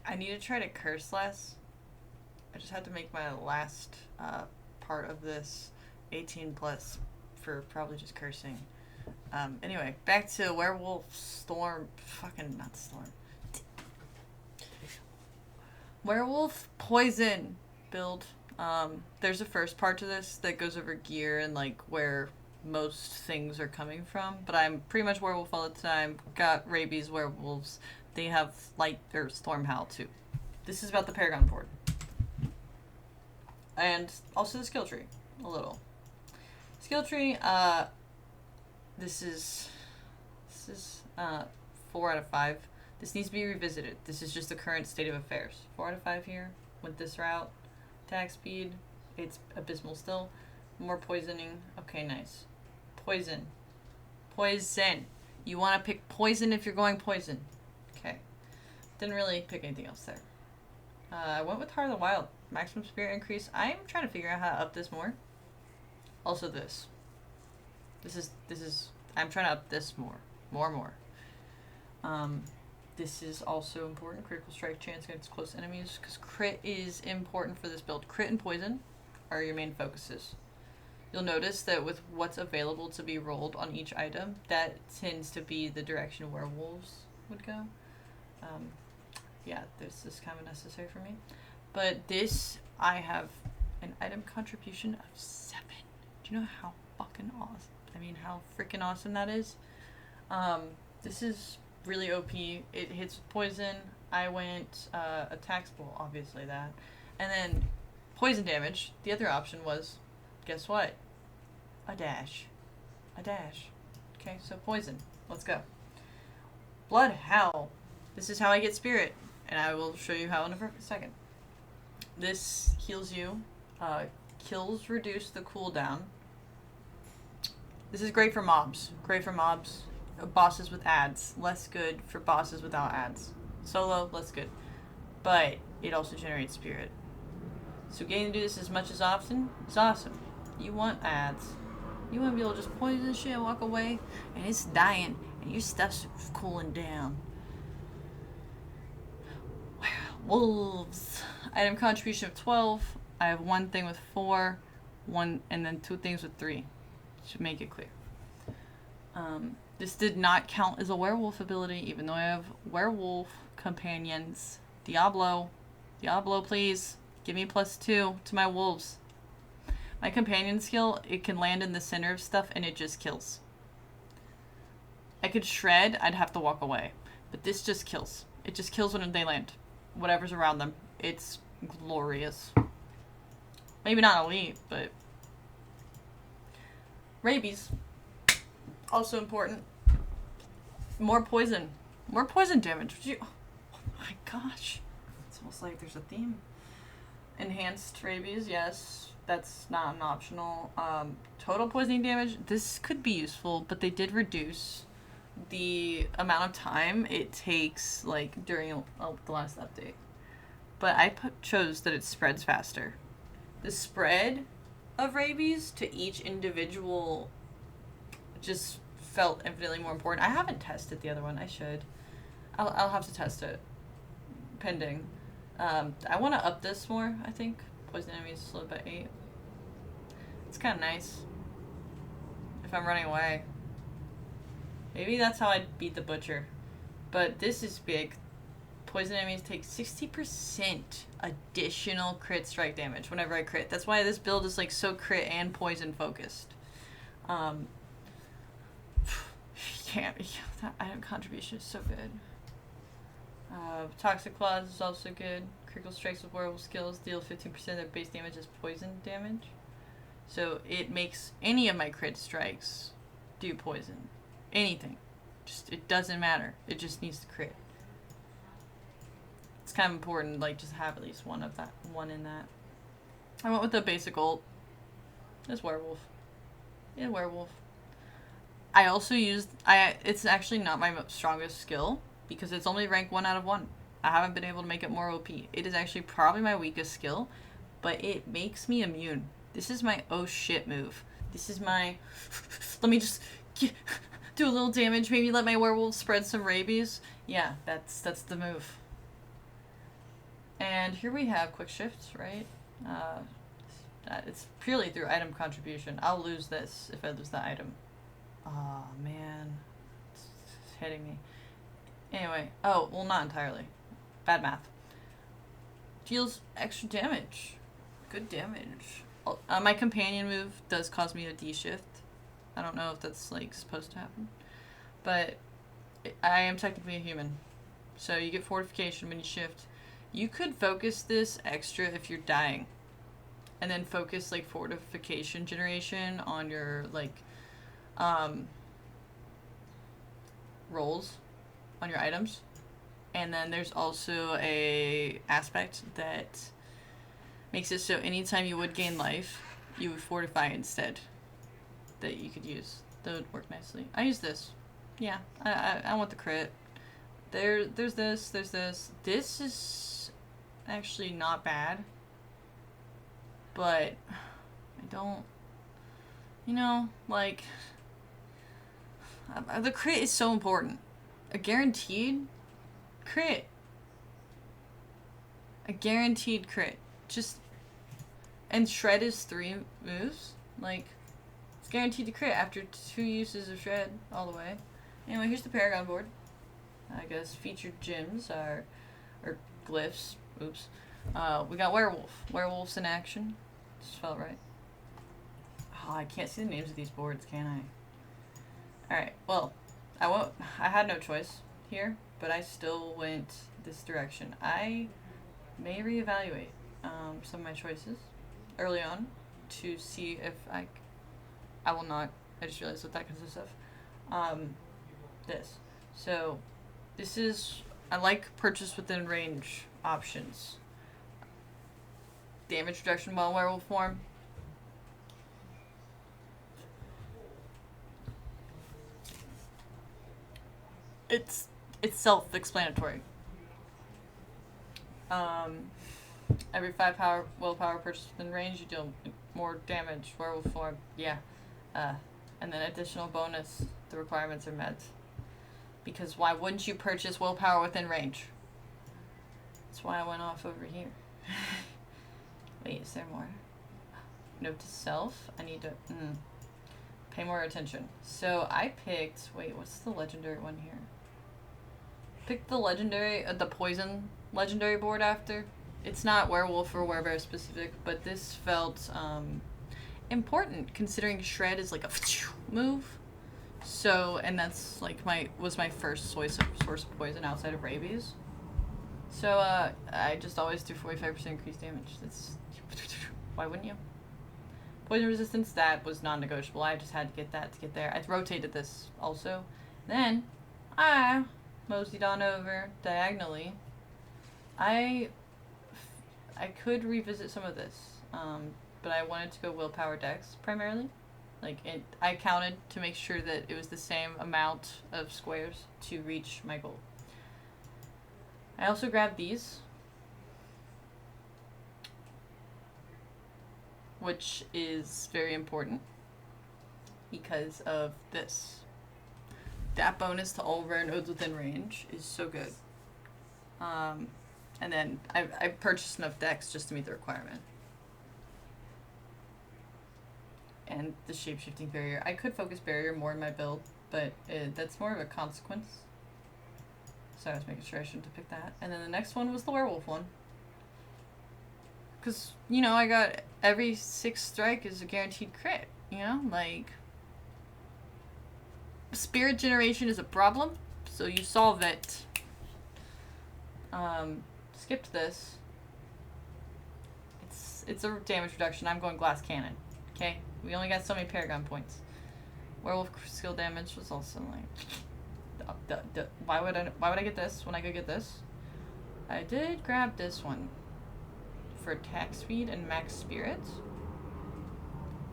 I need to try to curse less. I just had to make my last part of this 18 plus for probably just cursing. Anyway, back to Werewolf Storm. Fucking not Storm. Werewolf Poison build. There's a first part to this that goes over gear and like where most things are coming from, but I'm pretty much werewolf all the time. Got rabies werewolves. They have light or storm howl too. This is about the Paragon Board. And also the skill tree. A little. Skill tree, this is 4 out of 5. This needs to be revisited. This is just the current state of affairs. 4 out of 5 here. Went this route. Attack speed. It's abysmal still. More poisoning. Okay, nice. Poison. Poison. You want to pick poison if you're going poison. Okay. Didn't really pick anything else there. I went with Heart of the Wild. Maximum spirit increase. I'm trying to figure out how to up this more. Also this. This is I'm trying to up this more. More. This is also important. Critical strike chance against close enemies, because crit is important for this build. Crit and poison are your main focuses. You'll notice that with what's available to be rolled on each item, that tends to be the direction werewolves would go. Yeah, this is kind of necessary for me. But this, I have an item contribution of 7. Do you know how fucking awesome? I mean, how freaking awesome that is? This is really OP. It hits with poison. I went attack spool, obviously that. And then poison damage. The other option was, guess what? A dash. Okay, so poison. Let's go. Blood Howl. This is how I get spirit, and I will show you how in a second. This heals you. Kills reduce the cooldown. This is great for mobs. Bosses with ads. Less good for bosses without ads. Solo, less good. But it also generates spirit. So getting to do this as much as often is awesome. You want ads. You want to be able to just poison shit and walk away, and it's dying, and your stuff's cooling down. Wolves. Item contribution of 12. I have 1 thing with 4, 1, and then 2 things with 3. Should make it clear. This did not count as a werewolf ability, even though I have werewolf companions. Diablo, please give me +2 to my wolves. My companion skill, it can land in the center of stuff and it just kills. I could shred, I'd have to walk away, but this just kills. It just kills when they land. Whatever's around them. It's glorious. Maybe not elite, but rabies. Also important. More poison damage. Oh my gosh. It's almost like there's a theme. Enhanced rabies, yes. That's not an optional. Total poisoning damage. This could be useful, but they did reduce the amount of time it takes, like, during the last update. But I chose that it spreads faster. The spread of rabies to each individual just felt infinitely more important. I haven't tested the other one. I should. I'll have to test it. Pending. I want to up this more, I think. Poison enemies slowed by 8. It's kind of nice. If I'm running away. Maybe that's how I'd beat the butcher. But this is big. Poison enemies take 60% additional crit strike damage whenever I crit. That's why this build is like so crit and poison focused. That item contribution is so good. Toxic Claws is also good. Critical strikes with werewolf skills deal 15% of their base damage as poison damage. So it makes any of my crit strikes do poison. Anything. Just, it doesn't matter. It just needs to crit. It's kind of important, like, just have at least one in that. I went with the basic ult. It's werewolf. Yeah, werewolf. I also used, it's actually not my strongest skill, because it's only rank 1 out of 1. I haven't been able to make it more OP. It is actually probably my weakest skill, but it makes me immune. This is my oh shit move. This is my, let me just do a little damage, maybe let my werewolf spread some rabies. Yeah, that's the move. And here we have quick shifts, right? It's purely through item contribution. I'll lose this if I lose the item. Oh man, it's hitting me. Anyway, oh, well, not entirely. Bad math. Deals extra damage. Good damage. My companion move does cause me to D-shift. I don't know if that's, like, supposed to happen. But I am technically a human. So you get fortification when you shift. You could focus this extra if you're dying. And then focus, like, fortification generation on your, like, rolls on your items. And then there's also a aspect that makes it so anytime you would gain life, you would fortify instead. That you could use. That would work nicely. I use this. Yeah, I want the crit. There's this, there's this. This is actually not bad. But I don't, you know, like, the crit is so important. A guaranteed crit. A guaranteed crit. Just, and shred is 3 moves. Like, it's guaranteed to crit after 2 uses of shred all the way. Anyway, here's the Paragon board. I guess featured gems are, or glyphs. Oops. We got Werewolf. Werewolf's in action. Just felt right. Oh, I can't see the names of these boards, can I? Alright, well, I had no choice here, but I still went this direction. I may reevaluate some of my choices early on to see if I will not. I just realized what that consists of. This. So, this is, I like purchase within range options. Damage reduction while werewolf form. It's self-explanatory. Every 5 willpower purchase within range, you deal more damage. Werewolf form, yeah. And then additional bonus, the requirements are met. Because why wouldn't you purchase willpower within range? That's why I went off over here. Wait, is there more? Note to self. I need to pay more attention. So I picked. Wait, what's the legendary one here? Picked the legendary, the poison legendary board after. It's not werewolf or werebear specific, but this felt important considering shred is like a move. So, and that's like was my first source of poison outside of rabies. So I just always do 45% increased damage. That's why wouldn't you? Poison resistance, that was non-negotiable. I just had to get that to get there. I rotated this also. Then I moseyed on over diagonally. I could revisit some of this, but I wanted to go willpower dex primarily. Like, I counted to make sure that it was the same amount of squares to reach my goal. I also grabbed these, which is very important because of this. That bonus to all rare nodes within range is so good. And then I purchased enough decks just to meet the requirement. And the shape-shifting barrier. I could focus barrier more in my build, but that's more of a consequence. So I was making sure I shouldn't have picked that. And then the next one was the werewolf one. Because, you know, I got every 6 strike is a guaranteed crit. You know, like, spirit generation is a problem, so you solve it. Skipped this. It's a damage reduction. I'm going glass cannon. Okay? We only got so many Paragon points. Werewolf skill damage was also like, why would I get this when I could get this? I did grab this one for attack speed and max spirit.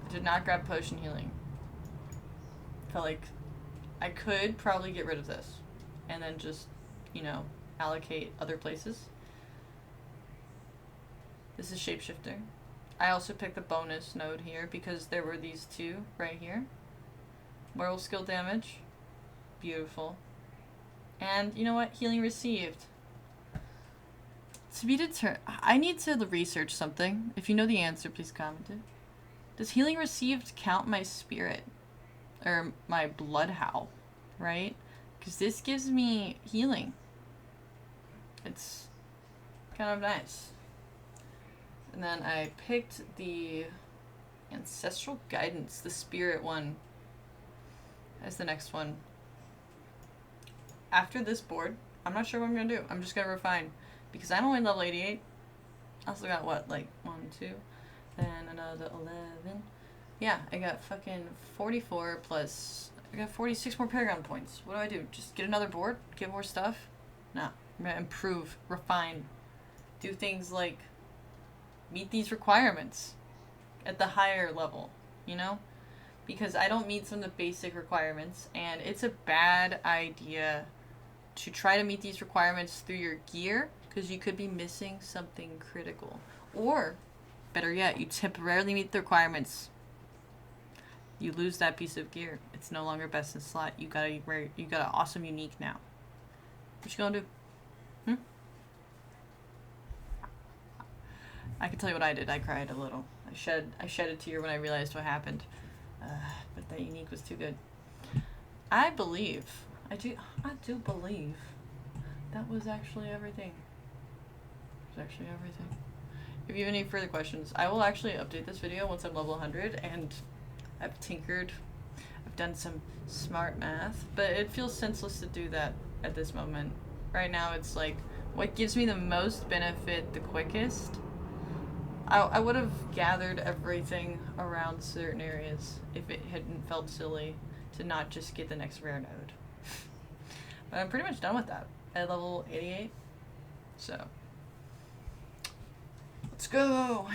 I did not grab potion healing. Felt like I could probably get rid of this and then just, you know, allocate other places. This is shapeshifter. I also picked the bonus node here because there were these 2 right here. Werewolf skill damage. Beautiful. And you know what? Healing received. To be determined. I need to research something. If you know the answer, please comment it. Does healing received count my spirit? Or my blood howl, right? Because this gives me healing. It's kind of nice. And then I picked the Ancestral Guidance, the spirit one, as the next one. After this board, I'm not sure what I'm going to do. I'm just going to refine. Because I'm only level 88. I also got what, like 1, 2, then another 11. Yeah, I got fucking 44 plus, I got 46 more Paragon points. What do I do? Just get another board? Get more stuff? No. I'm going to improve, refine, do things like meet these requirements at the higher level, you know? Because I don't meet some of the basic requirements, and it's a bad idea to try to meet these requirements through your gear, because you could be missing something critical. Or, better yet, you temporarily meet the requirements. You lose that piece of gear. It's no longer best in slot. You got an awesome unique now. What you gonna do? I can tell you what I did. I cried a little. I shed a tear when I realized what happened. But that unique was too good. I do believe that was actually everything. If you have any further questions, I will actually update this video once I'm level 100 and I've tinkered. I've done some smart math, but it feels senseless to do that at this moment. Right now it's like, what gives me the most benefit the quickest? I would have gathered everything around certain areas if it hadn't felt silly to not just get the next rare node. But I'm pretty much done with that at level 88. So, let's go!